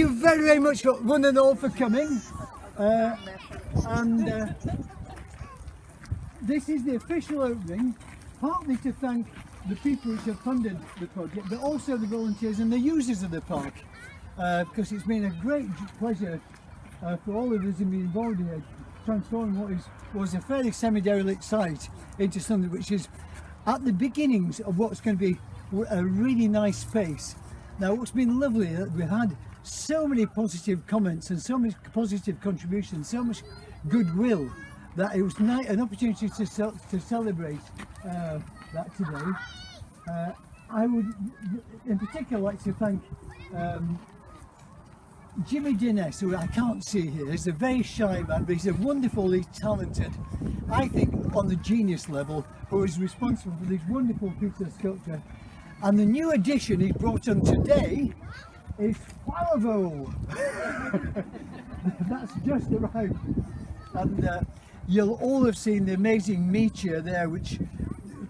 you very, very much, one and all, for coming. This is the official opening, partly to thank the people which have funded the project, but also the volunteers and the users of the park, because it's been a great pleasure for all of us to be involved in transforming what was a fairly semi-derelict site into something which is at the beginnings of what's going to be a really nice space. Now, what's been lovely is that we've had so many positive comments and so much positive contributions, so much goodwill, that it was an opportunity to celebrate that today. I would in particular like to thank Jimmy Dinnes, who I can't see here. He's a very shy man, but he's a wonderfully talented, I think on the genius level, who is responsible for this wonderful piece of sculpture. And the new addition he's brought on today is Flowervole. That's just arrived. And you'll all have seen the amazing meteor there, which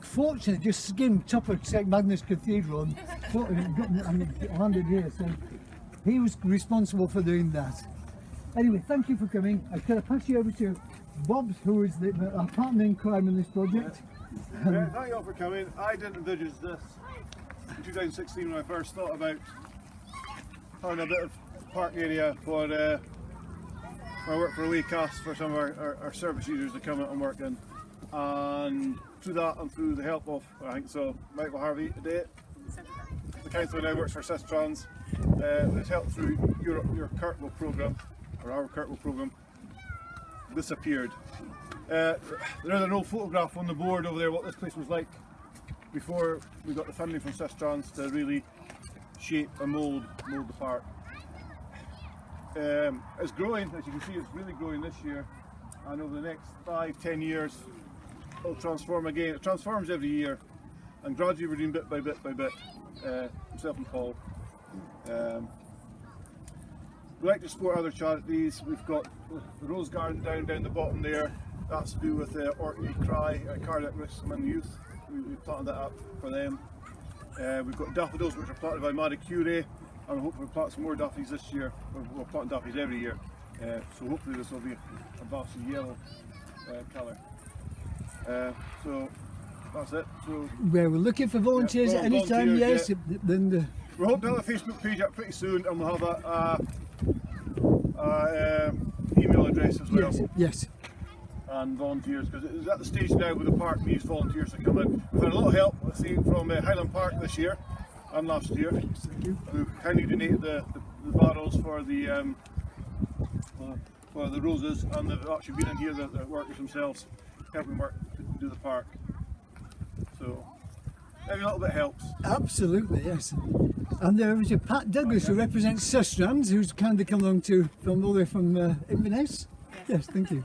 fortunately just skimmed top of St Magnus Cathedral and landed here. So he was responsible for doing that. Anyway, thank you for coming. I'm going to pass you over to Bob, who is our partner in crime in this project. Thank you all for coming. I didn't envisage this in 2016 when I first thought about having a bit of park area for I work for a wee cast for some of our service users to come out and work in. And through that and through the help of, I think so, Michael Harvey today, the council now works for Sistrans, with help through your Kirkwall programme, or our Kirkwall programme, this appeared. There is an old photograph on the board over there what this place was like before we got the funding from Sistrans to really shape and mould the park. It's growing, as you can see, it's really growing this year, and over the next 5-10 years it'll transform again. It transforms every year, and gradually we're doing bit by bit by bit, myself and Paul. We like to support other charities. We've got the Rose Garden down the bottom there. That's to do with the Orkney Cry, Cardiac Risk Among Youth. We've planted that up for them. We've got daffodils which are planted by Marie Curie, and hopefully we'll plant some more daffodils this year. We're planting daffodils every year, so hopefully this will be a vastly yellow colour. So that's it. So we're looking for volunteers at any time. Yes. Then we're hoping to have a Facebook page up pretty soon, and we'll have a email address as well. Yes. And volunteers, because it's at the stage now where the park needs volunteers to come in. We've had a lot of help, let's see, from Highland Park this year and last year, who kindly donated the barrels for the roses, and they've actually been in here, the workers themselves, helping work to do the park. So every little bit helps. Absolutely, yes. And there was Pat Douglas, who represents Sistrans, who's kind of come along all the way from Inverness. Yes, thank you.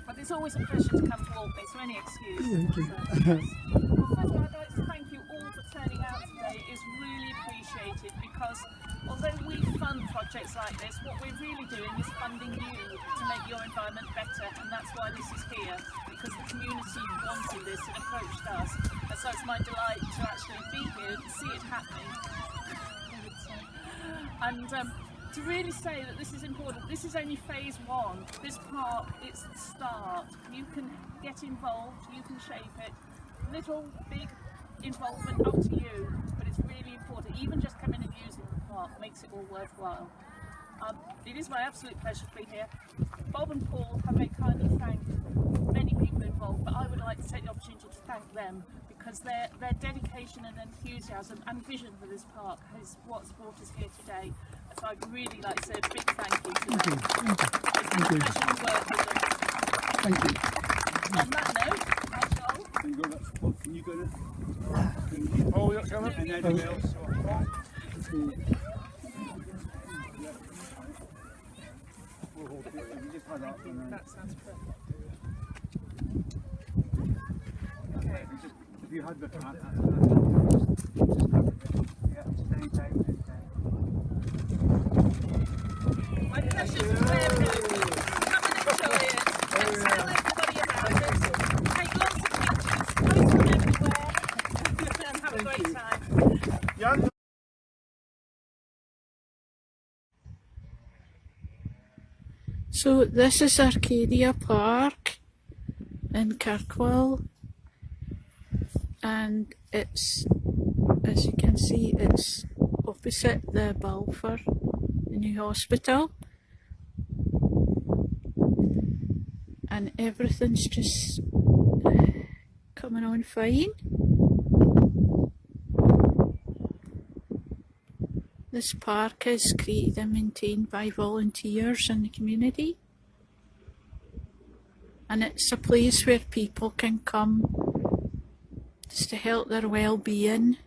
But it's always a pleasure to come to Orkney, so any excuse. Thank you. Well, first of all, I'd like to thank you all for turning out today. It's really appreciated, because although we fund projects like this, what we're really doing is funding you to make your environment better, and that's why this is here, because the community wanted this and approached us. And so it's my delight to actually be here and see it happening. And to really say that this is important. This is only phase one. This park, it's the start. You can get involved, you can shape it. Little, big involvement, up to you, but it's really important. Even just coming and using the park makes it all worthwhile. It is my absolute pleasure to be here. Bob and Paul have very kindly thanked many people involved, but I would like to take the opportunity to thank them, because their dedication and enthusiasm and vision for this park is what's brought us here today. So I'd really like to say a big thank you to them. It's been a pleasure to work with them. Thank you. On that note, hi Joel. Can you go to that? Can you go to? Oh, you're coming? And anything else? That sounds perfect. Okay. If you had the My pleasure to wear it. Come and enjoy it. And tell everybody about it. Take lots of pictures, post them everywhere, and have a great time. Yeah. So this is Arcadia Park in Kirkwall, and it's, as you can see, it's opposite the Balfour, the new hospital, and everything's just coming on fine. This park is created and maintained by volunteers in the community, and it's a place where people can come just to help their well-being.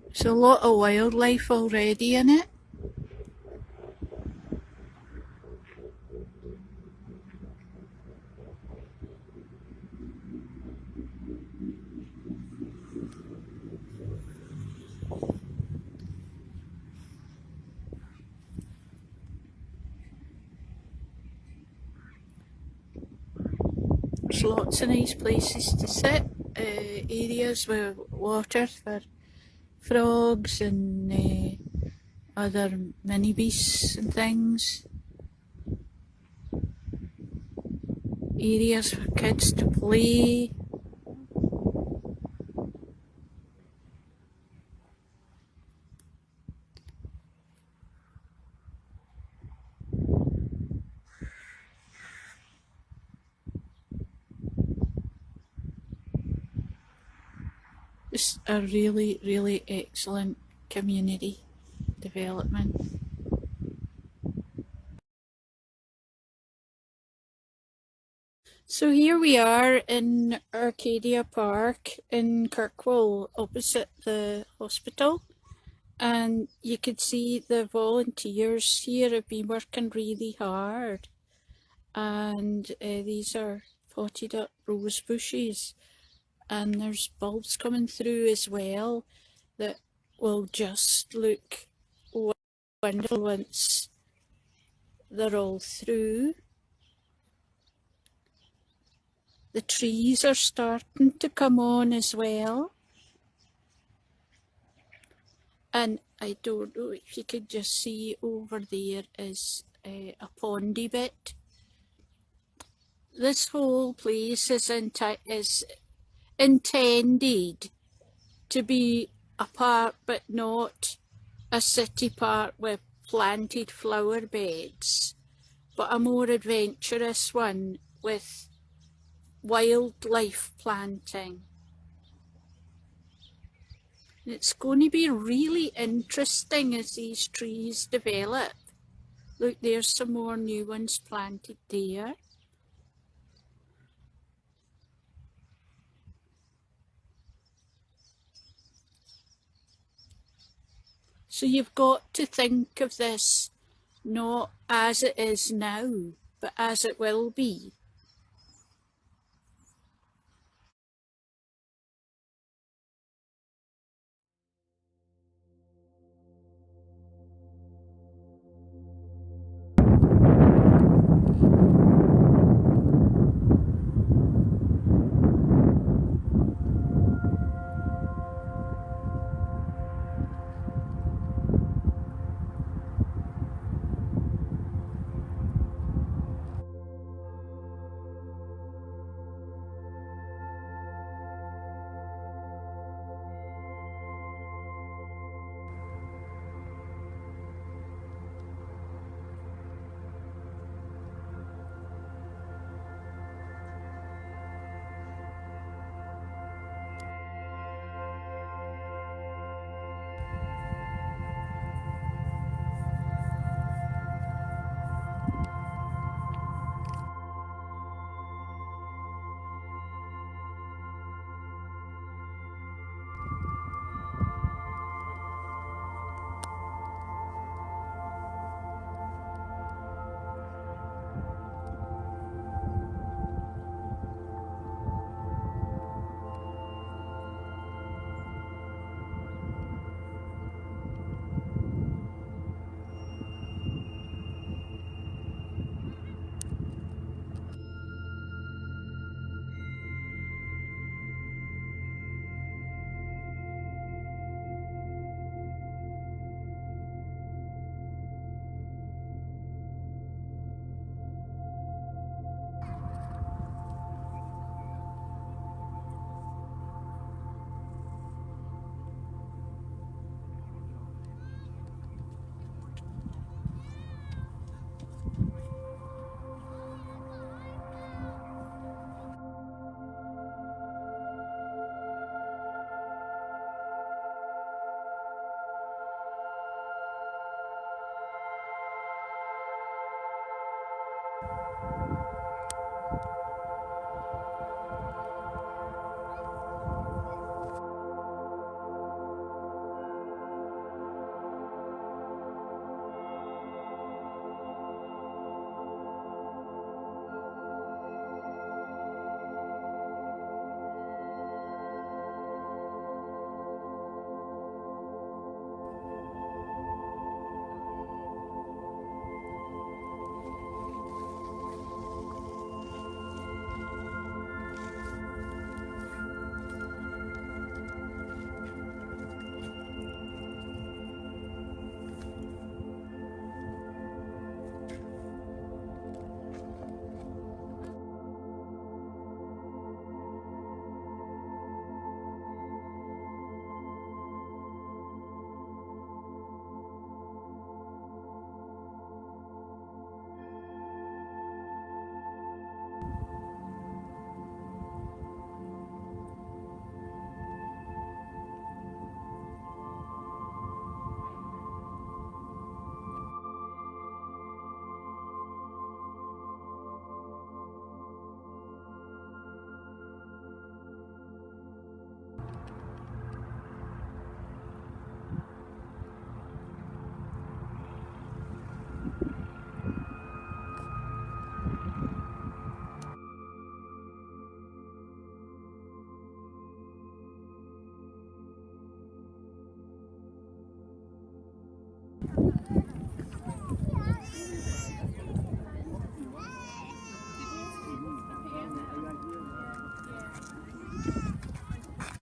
There's a lot of wildlife already in it. There's lots of nice places to sit, areas with water for frogs and other mini beasts and things. Areas for kids to play. It's a really, really excellent community development. So here we are in Arcadia Park in Kirkwall, opposite the hospital, and you could see the volunteers here have been working really hard, and these are potted up rose bushes, and there's bulbs coming through as well that will just look wonderful once they're all through. The trees are starting to come on as well. And I don't know if you could just see over there is a pondy bit. This whole place is intended to be a park, but not a city park with planted flower beds, but a more adventurous one with wildlife planting. It's going to be really interesting as these trees develop. Look, there's some more new ones planted there. So you've got to think of this not as it is now, but as it will be.